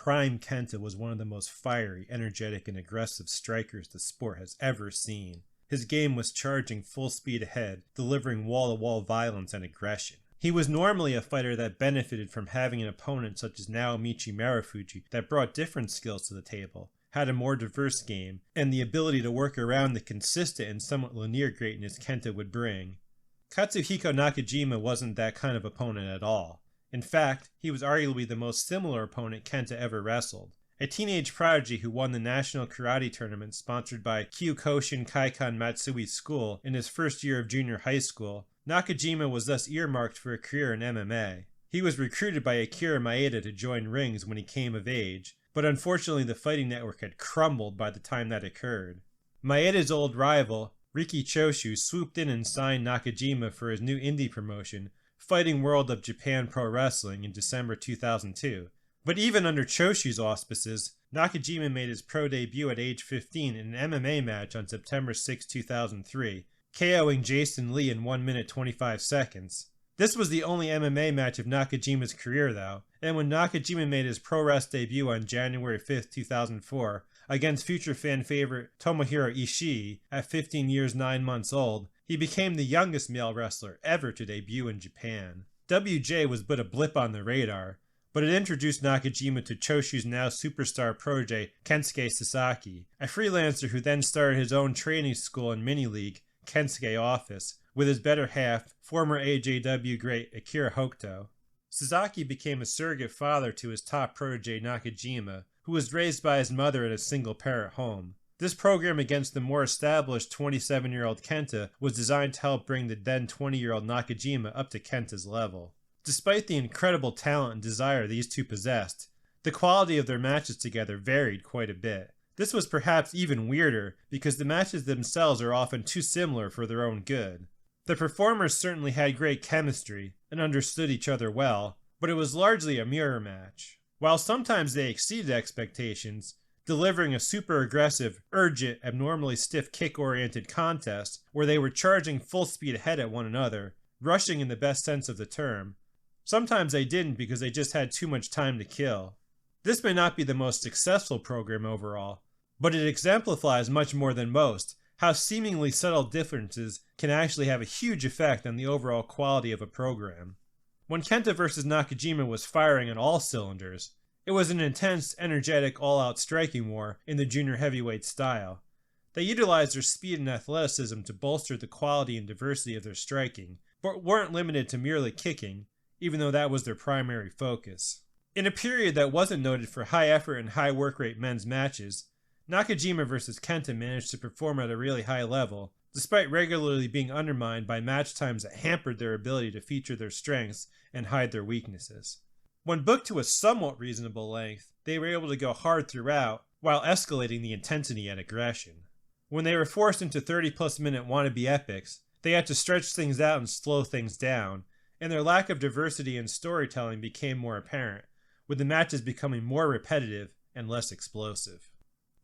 prime Kenta was one of the most fiery, energetic, and aggressive strikers the sport has ever seen. His game was charging full speed ahead, delivering wall-to-wall violence and aggression. He was normally a fighter that benefited from having an opponent such as Naomichi Marufuji that brought different skills to the table, had a more diverse game, and the ability to work around the consistent and somewhat linear greatness Kenta would bring. Katsuhiko Nakajima wasn't that kind of opponent at all. In fact, he was arguably the most similar opponent Kenta ever wrestled. A teenage prodigy who won the national karate tournament sponsored by Kyukoshin Kaikan Matsui School in his first year of junior high school, Nakajima was thus earmarked for a career in MMA. He was recruited by Akira Maeda to join rings when he came of age, but unfortunately the fighting network had crumbled by the time that occurred. Maeda's old rival, Riki Choshu, swooped in and signed Nakajima for his new indie promotion, Fighting World of Japan Pro Wrestling, in December 2002. But even under Choshu's auspices, Nakajima made his pro debut at age 15 in an MMA match on September 6, 2003, KOing Jason Lee in 1 minute 25 seconds. This was the only MMA match of Nakajima's career though, and when Nakajima made his pro wrestling debut on January 5, 2004, against future fan favorite Tomohiro Ishii at 15 years 9 months old, he became the youngest male wrestler ever to debut in Japan. WJ was but a blip on the radar, but it introduced Nakajima to Choshu's now superstar protege Kensuke Sasaki, a freelancer who then started his own training school and mini-league, Kensuke Office, with his better half, former AJPW great Akira Hokuto. Sasaki became a surrogate father to his top protege Nakajima, who was raised by his mother in a single-parent home. This program against the more established 27-year-old Kenta was designed to help bring the then 20-year-old Nakajima up to Kenta's level. Despite the incredible talent and desire these two possessed, the quality of their matches together varied quite a bit. This was perhaps even weirder because the matches themselves are often too similar for their own good. The performers certainly had great chemistry and understood each other well, but it was largely a mirror match. While sometimes they exceeded expectations, delivering a super aggressive, urgent, abnormally stiff kick-oriented contest where they were charging full speed ahead at one another, rushing in the best sense of the term. Sometimes they didn't because they just had too much time to kill. This may not be the most successful program overall, but it exemplifies much more than most how seemingly subtle differences can actually have a huge effect on the overall quality of a program. When Kenta vs. Nakajima was firing on all cylinders, it was an intense, energetic, all-out striking war in the junior heavyweight style. They utilized their speed and athleticism to bolster the quality and diversity of their striking, but weren't limited to merely kicking, even though that was their primary focus. In a period that wasn't noted for high effort and high work rate men's matches, Nakajima vs. Kenta managed to perform at a really high level, despite regularly being undermined by match times that hampered their ability to feature their strengths and hide their weaknesses. When booked to a somewhat reasonable length, they were able to go hard throughout, while escalating the intensity and aggression. When they were forced into 30-plus minute wannabe epics, they had to stretch things out and slow things down, and their lack of diversity in storytelling became more apparent, with the matches becoming more repetitive and less explosive.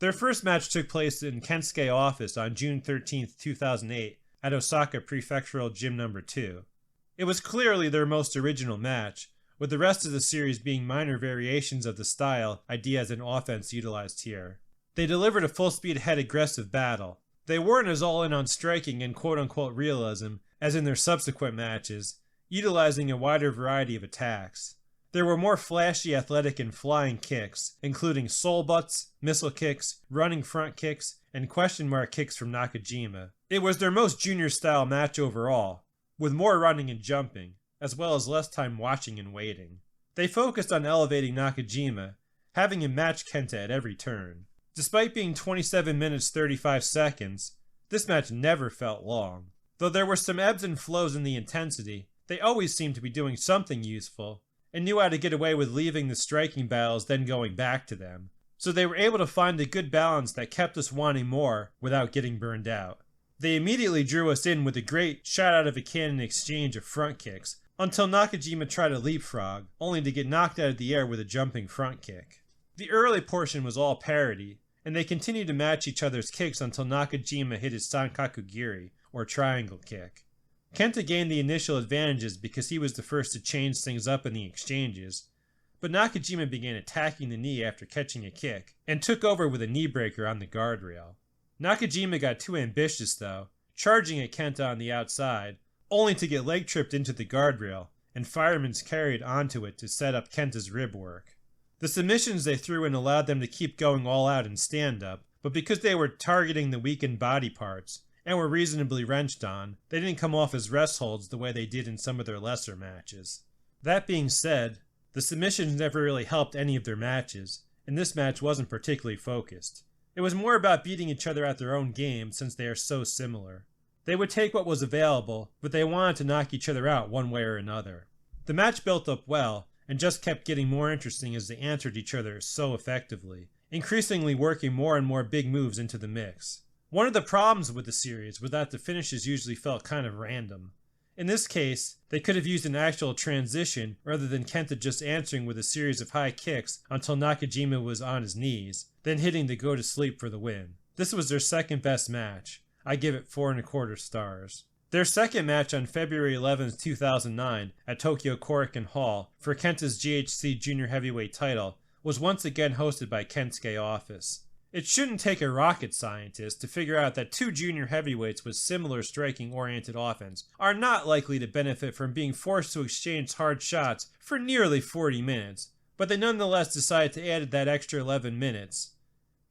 Their first match took place in Kensuke Office on June 13, 2008, at Osaka Prefectural Gym No. 2. It was clearly their most original match, with the rest of the series being minor variations of the style, ideas, and offense utilized here. They delivered a full-speed ahead aggressive battle. They weren't as all-in on striking and quote-unquote realism as in their subsequent matches, utilizing a wider variety of attacks. There were more flashy, athletic, and flying kicks, including soul butts, missile kicks, running front kicks, and question mark kicks from Nakajima. It was their most junior-style match overall, with more running and jumping, as well as less time watching and waiting. They focused on elevating Nakajima, having him match Kenta at every turn. Despite being 27 minutes 35 seconds, this match never felt long. Though there were some ebbs and flows in the intensity, they always seemed to be doing something useful, and knew how to get away with leaving the striking battles then going back to them. So they were able to find a good balance that kept us wanting more without getting burned out. They immediately drew us in with a great shot out of a cannon exchange of front kicks, until Nakajima tried to leapfrog, only to get knocked out of the air with a jumping front kick. The early portion was all parity, and they continued to match each other's kicks until Nakajima hit his Sankakugiri, or triangle kick. Kenta gained the initial advantages because he was the first to change things up in the exchanges, but Nakajima began attacking the knee after catching a kick, and took over with a knee breaker on the guardrail. Nakajima got too ambitious though, charging at Kenta on the outside, only to get leg tripped into the guardrail, and firemen's carried onto it to set up Kenta's rib work. The submissions they threw in allowed them to keep going all out in stand-up, but because they were targeting the weakened body parts, and were reasonably wrenched on, they didn't come off as rest holds the way they did in some of their lesser matches. That being said, the submissions never really helped any of their matches, and this match wasn't particularly focused. It was more about beating each other at their own game since they are so similar. They would take what was available, but they wanted to knock each other out one way or another. The match built up well, and just kept getting more interesting as they answered each other so effectively, increasingly working more and more big moves into the mix. One of the problems with the series was that the finishes usually felt kind of random. In this case, they could have used an actual transition rather than Kenta just answering with a series of high kicks until Nakajima was on his knees, then hitting the go to sleep for the win. This was their second best match. I give it 4.25 stars. Their second match on February 11, 2009 at Tokyo Korakuen Hall for Kenta's GHC Junior Heavyweight title was once again hosted by Kensuke Office. It shouldn't take a rocket scientist to figure out that two junior heavyweights with similar striking-oriented offense are not likely to benefit from being forced to exchange hard shots for nearly 40 minutes, but they nonetheless decided to add that extra 11 minutes.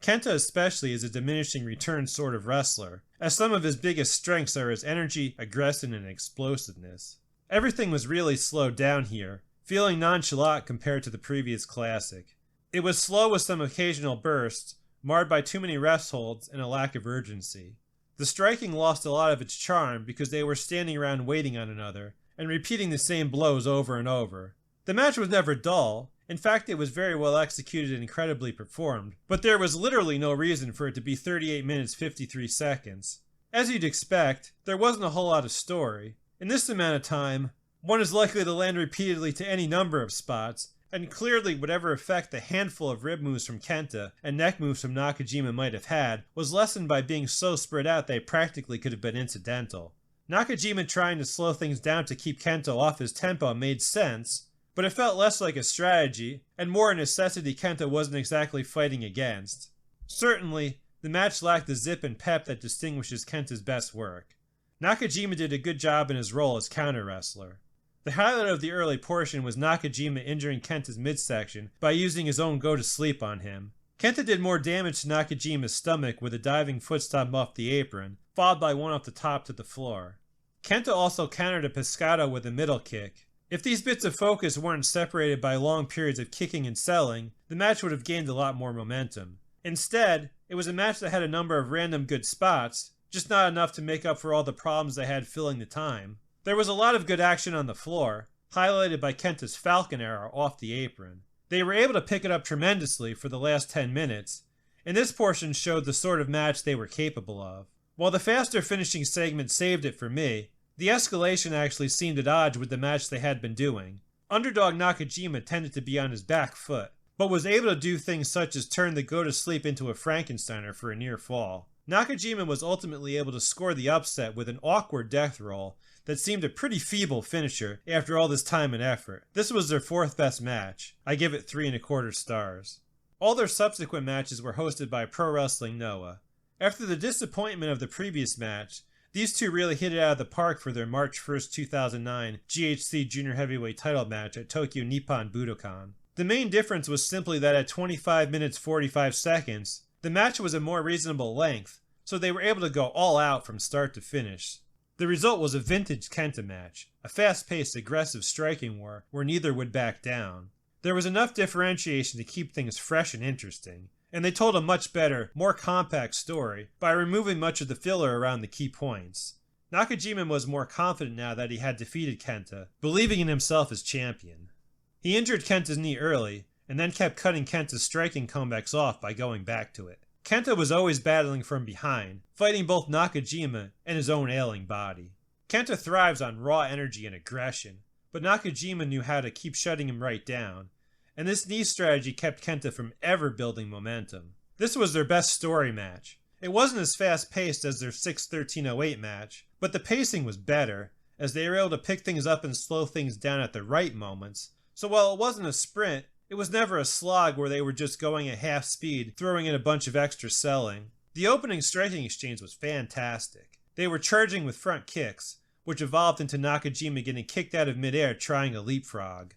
Kenta especially is a diminishing return sort of wrestler, as some of his biggest strengths are his energy, aggression, and explosiveness. Everything was really slowed down here, feeling nonchalant compared to the previous classic. It was slow with some occasional bursts, marred by too many rest holds and a lack of urgency. The striking lost a lot of its charm because they were standing around waiting on another, and repeating the same blows over and over. The match was never dull. In fact, it was very well executed and incredibly performed, but there was literally no reason for it to be 38 minutes 53 seconds. As you'd expect, there wasn't a whole lot of story. In this amount of time, one is likely to land repeatedly to any number of spots, and clearly whatever effect the handful of rib moves from Kenta and neck moves from Nakajima might have had was lessened by being so spread out they practically could have been incidental. Nakajima trying to slow things down to keep Kenta off his tempo made sense, but it felt less like a strategy, and more a necessity Kenta wasn't exactly fighting against. Certainly, the match lacked the zip and pep that distinguishes Kenta's best work. Nakajima did a good job in his role as counter-wrestler. The highlight of the early portion was Nakajima injuring Kenta's midsection by using his own go-to-sleep on him. Kenta did more damage to Nakajima's stomach with a diving foot stomp off the apron, followed by one off the top to the floor. Kenta also countered a pescado with a middle kick. If these bits of focus weren't separated by long periods of kicking and selling, the match would have gained a lot more momentum. Instead, it was a match that had a number of random good spots, just not enough to make up for all the problems they had filling the time. There was a lot of good action on the floor, highlighted by Kenta's Falcon Arrow off the apron. They were able to pick it up tremendously for the last 10 minutes, and this portion showed the sort of match they were capable of. While the faster finishing segment saved it for me, the escalation actually seemed at odds with the match they had been doing. Underdog Nakajima tended to be on his back foot, but was able to do things such as turn the go-to-sleep into a Frankensteiner for a near fall. Nakajima was ultimately able to score the upset with an awkward death roll that seemed a pretty feeble finisher after all this time and effort. This was their fourth best match. I give it 3.25 stars. All their subsequent matches were hosted by Pro Wrestling Noah. After the disappointment of the previous match, these two really hit it out of the park for their March 1st, 2009 GHC Junior Heavyweight title match at Tokyo Nippon Budokan. The main difference was simply that at 25 minutes 45 seconds, the match was a more reasonable length, so they were able to go all out from start to finish. The result was a vintage Kenta match, a fast-paced, aggressive striking war where neither would back down. There was enough differentiation to keep things fresh and interesting, and they told a much better, more compact story by removing much of the filler around the key points. Nakajima was more confident now that he had defeated Kenta, believing in himself as champion. He injured Kenta's knee early, and then kept cutting Kenta's striking comebacks off by going back to it. Kenta was always battling from behind, fighting both Nakajima and his own ailing body. Kenta thrives on raw energy and aggression, but Nakajima knew how to keep shutting him right down, and this knee strategy kept Kenta from ever building momentum. This was their best story match. It wasn't as fast-paced as their 6-13-08 match, but the pacing was better, as they were able to pick things up and slow things down at the right moments, so while it wasn't a sprint, It was never a slog where they were just going at half speed, throwing in a bunch of extra selling. The opening striking exchange was fantastic. They were charging with front kicks, which evolved into Nakajima getting kicked out of midair trying a leapfrog.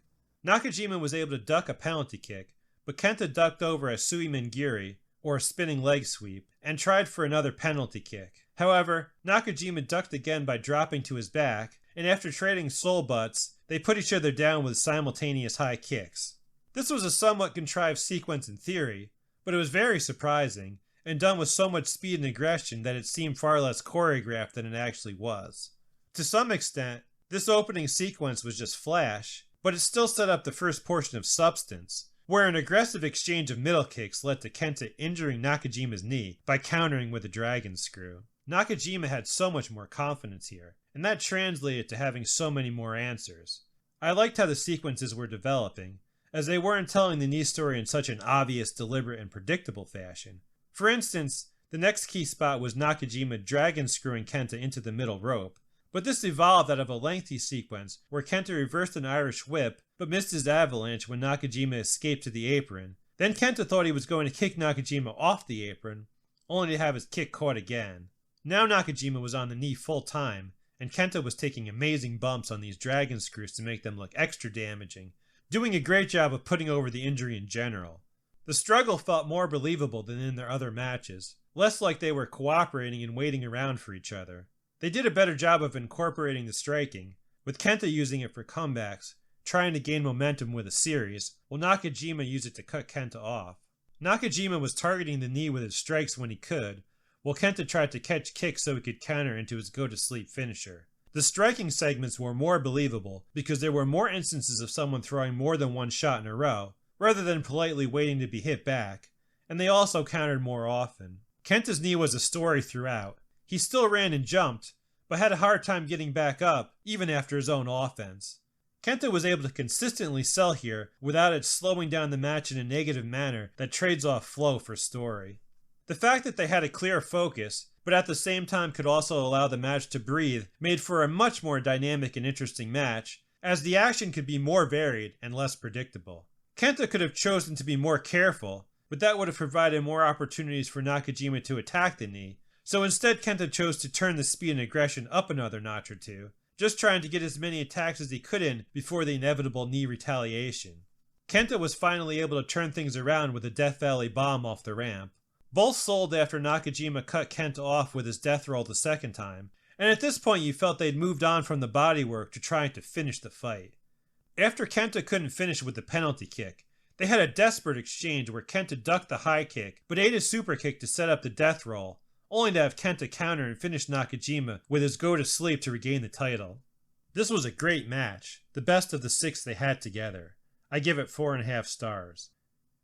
Nakajima was able to duck a penalty kick, but Kenta ducked over a sui mengiri, or a spinning leg sweep, and tried for another penalty kick. However, Nakajima ducked again by dropping to his back, and after trading soul butts, they put each other down with simultaneous high kicks. This was a somewhat contrived sequence in theory, but it was very surprising, and done with so much speed and aggression that it seemed far less choreographed than it actually was. To some extent, this opening sequence was just flash, but it still set up the first portion of substance, where an aggressive exchange of middle kicks led to Kenta injuring Nakajima's knee by countering with a dragon screw. Nakajima had so much more confidence here, and that translated to having so many more answers. I liked how the sequences were developing, as they weren't telling the knee story in such an obvious, deliberate, and predictable fashion. For instance, the next key spot was Nakajima dragon screwing Kenta into the middle rope, but this evolved out of a lengthy sequence where Kenta reversed an Irish whip but missed his avalanche when Nakajima escaped to the apron. Then Kenta thought he was going to kick Nakajima off the apron, only to have his kick caught again. Now Nakajima was on the knee full time, and Kenta was taking amazing bumps on these dragon screws to make them look extra damaging, doing a great job of putting over the injury in general. The struggle felt more believable than in their other matches, less like they were cooperating and waiting around for each other. They did a better job of incorporating the striking, with Kenta using it for comebacks, trying to gain momentum with a series, while Nakajima used it to cut Kenta off. Nakajima was targeting the knee with his strikes when he could, while Kenta tried to catch kicks so he could counter into his go-to-sleep finisher. The striking segments were more believable because there were more instances of someone throwing more than one shot in a row, rather than politely waiting to be hit back, and they also countered more often. Kenta's knee was a story throughout. He still ran and jumped, but had a hard time getting back up, even after his own offense. Kenta was able to consistently sell here without it slowing down the match in a negative manner that trades off flow for story. The fact that they had a clear focus, but at the same time could also allow the match to breathe, made for a much more dynamic and interesting match, as the action could be more varied and less predictable. Kenta could have chosen to be more careful, but that would have provided more opportunities for Nakajima to attack the knee, so instead Kenta chose to turn the speed and aggression up another notch or two, just trying to get as many attacks as he could in before the inevitable knee retaliation. Kenta was finally able to turn things around with a Death Valley bomb off the ramp. Both sold after Nakajima cut Kenta off with his death roll the second time, and at this point you felt they'd moved on from the bodywork to trying to finish the fight. After Kenta couldn't finish with the penalty kick, they had a desperate exchange where Kenta ducked the high kick, but ate a super kick to set up the death roll, only to have Kenta counter and finish Nakajima with his go-to-sleep to regain the title. This was a great match, the best of the 6 they had together. I give it 4.5 stars.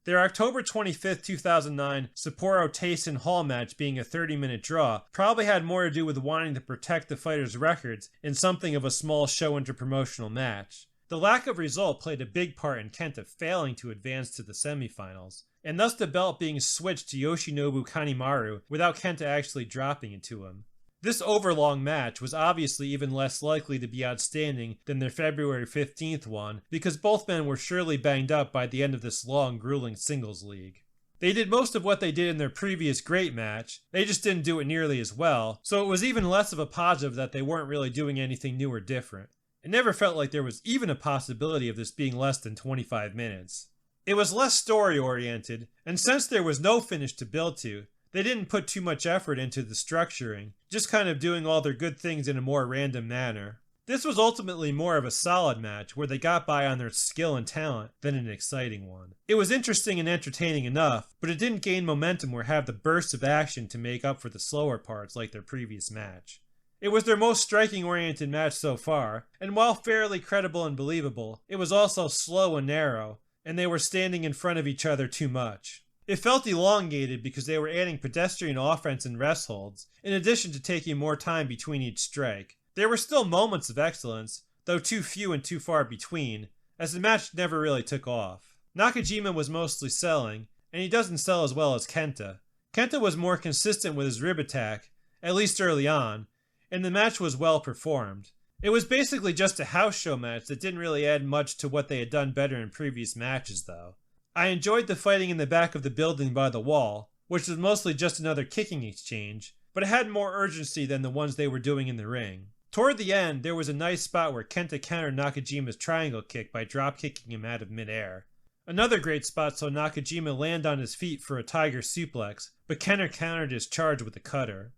Their October 25, 2009 Sapporo Taisen Hall match being a 30-minute draw probably had more to do with wanting to protect the fighters' records in something of a small show interpromotional match. The lack of result played a big part in Kenta failing to advance to the semifinals, and thus the belt being switched to Yoshinobu Kanemaru without Kenta actually dropping it to him. This overlong match was obviously even less likely to be outstanding than their February 15th one, because both men were surely banged up by the end of this long, grueling singles league. They did most of what they did in their previous great match, they just didn't do it nearly as well, so it was even less of a positive that they weren't really doing anything new or different. It never felt like there was even a possibility of this being less than 25 minutes. It was less story-oriented, and since there was no finish to build to, they didn't put too much effort into the structuring, just kind of doing all their good things in a more random manner. This was ultimately more of a solid match where they got by on their skill and talent than an exciting one. It was interesting and entertaining enough, but it didn't gain momentum or have the bursts of action to make up for the slower parts like their previous match. It was their most striking-oriented match so far, and while fairly credible and believable, it was also slow and narrow, and they were standing in front of each other too much. It felt elongated because they were adding pedestrian offense and rest holds, in addition to taking more time between each strike. There were still moments of excellence, though too few and too far between, as the match never really took off. Nakajima was mostly selling, and he doesn't sell as well as Kenta. Kenta was more consistent with his rib attack, at least early on, and the match was well performed. It was basically just a house show match that didn't really add much to what they had done better in previous matches though. I enjoyed the fighting in the back of the building by the wall, which was mostly just another kicking exchange, but it had more urgency than the ones they were doing in the ring. Toward the end, there was a nice spot where Kenta countered Nakajima's triangle kick by drop kicking him out of midair. Another great spot saw Nakajima land on his feet for a tiger suplex, but Kenta countered his charge with a cutter.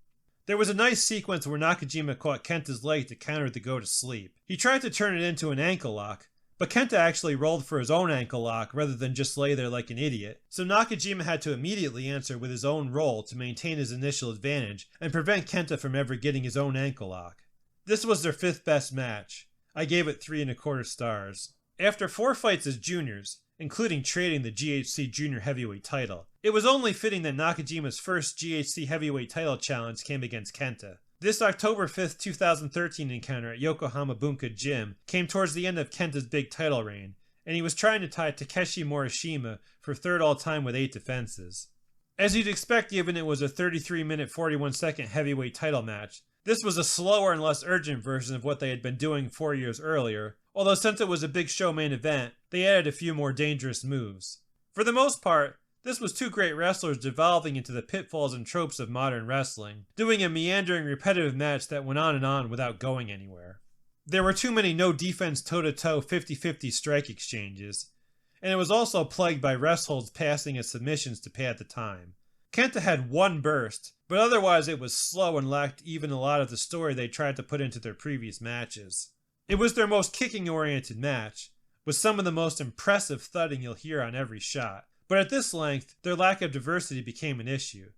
There was a nice sequence where Nakajima caught Kenta's leg to counter the go to sleep. He tried to turn it into an ankle lock, but Kenta actually rolled for his own ankle lock rather than just lay there like an idiot, so Nakajima had to immediately answer with his own roll to maintain his initial advantage and prevent Kenta from ever getting his own ankle lock. This was their 5th best match. I gave it 3.25 stars. After 4 fights as juniors, including trading the GHC Junior Heavyweight title, it was only fitting that Nakajima's first GHC Heavyweight title challenge came against Kenta. This October 5th, 2013 encounter at Yokohama Bunka Gym came towards the end of Kenta's big title reign, and he was trying to tie Takeshi Morishima for 3rd all-time with 8 defenses. As you'd expect given it was a 33-minute 41-second heavyweight title match, this was a slower and less urgent version of what they had been doing 4 years earlier, although since it was a big show main event, they added a few more dangerous moves. For the most part, this was 2 great wrestlers devolving into the pitfalls and tropes of modern wrestling, doing a meandering repetitive match that went on without going anywhere. There were too many no-defense toe-to-toe 50-50 strike exchanges, and it was also plagued by rest holds passing as submissions to pad the time. Kenta had 1 burst, but otherwise it was slow and lacked even a lot of the story they tried to put into their previous matches. It was their most kicking-oriented match, with some of the most impressive thudding you'll hear on every shot. But at this length, their lack of diversity became an issue.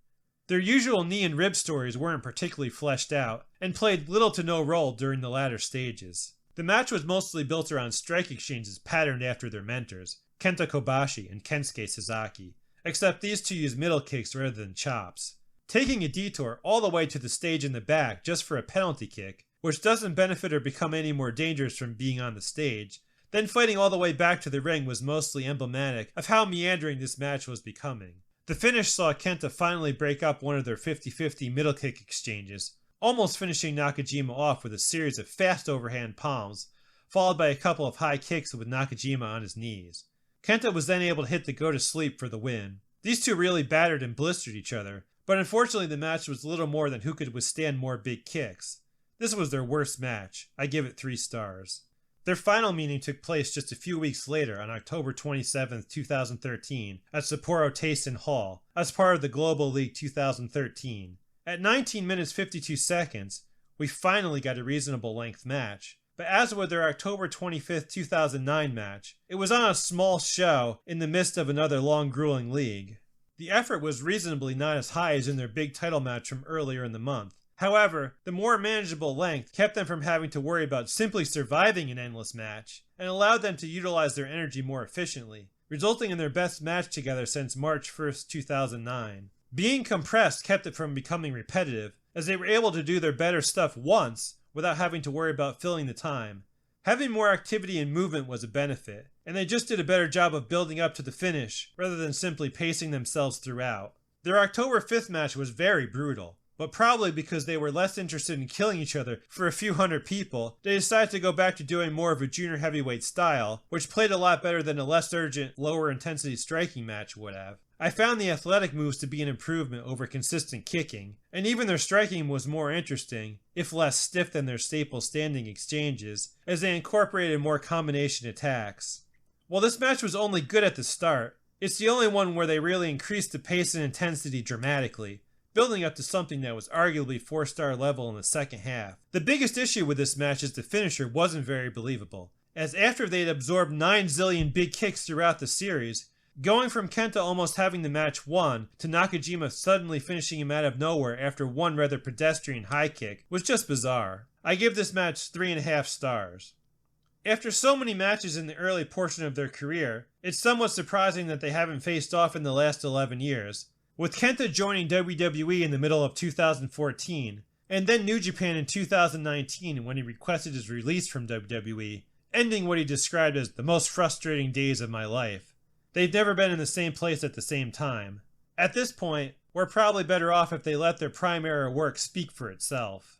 Their usual knee and rib stories weren't particularly fleshed out, and played little to no role during the latter stages. The match was mostly built around strike exchanges patterned after their mentors, Kenta Kobashi and Kensuke Sasaki, except these two used middle kicks rather than chops. Taking a detour all the way to the stage in the back just for a penalty kick, which doesn't benefit or become any more dangerous from being on the stage, then fighting all the way back to the ring was mostly emblematic of how meandering this match was becoming. The finish saw Kenta finally break up one of their 50-50 middle kick exchanges, almost finishing Nakajima off with a series of fast overhand palms, followed by a couple of high kicks with Nakajima on his knees. Kenta was then able to hit the go to sleep for the win. These two really battered and blistered each other, but unfortunately the match was little more than who could withstand more big kicks. This was their worst match. I give it 3 stars. Their final meeting took place just a few weeks later on October 27, 2013 at Sapporo Taisen Hall as part of the Global League 2013. At 19 minutes 52 seconds, we finally got a reasonable length match. But as with their October 25, 2009 match, it was on a small show in the midst of another long grueling league. The effort was reasonably not as high as in their big title match from earlier in the month. However, the more manageable length kept them from having to worry about simply surviving an endless match, and allowed them to utilize their energy more efficiently, resulting in their best match together since March 1, 2009. Being compressed kept it from becoming repetitive, as they were able to do their better stuff once without having to worry about filling the time. Having more activity and movement was a benefit, and they just did a better job of building up to the finish rather than simply pacing themselves throughout. Their October 5th match was very brutal. But probably because they were less interested in killing each other for a few hundred people, they decided to go back to doing more of a junior heavyweight style, which played a lot better than a less urgent, lower intensity striking match would have. I found the athletic moves to be an improvement over consistent kicking, and even their striking was more interesting, if less stiff than their staple standing exchanges, as they incorporated more combination attacks. While this match was only good at the start, it's the only one where they really increased the pace and intensity dramatically, building up to something that was arguably 4-star level in the second half. The biggest issue with this match is the finisher wasn't very believable, as after they'd absorbed 9 zillion big kicks throughout the series, going from Kenta almost having the match won to Nakajima suddenly finishing him out of nowhere after one rather pedestrian high kick was just bizarre. I give this match 3.5 stars. After so many matches in the early portion of their career, it's somewhat surprising that they haven't faced off in the last 11 years. With Kenta joining WWE in the middle of 2014, and then New Japan in 2019 when he requested his release from WWE, ending what he described as the most frustrating days of my life. They've never been in the same place at the same time. At this point, we're probably better off if they let their prime era work speak for itself.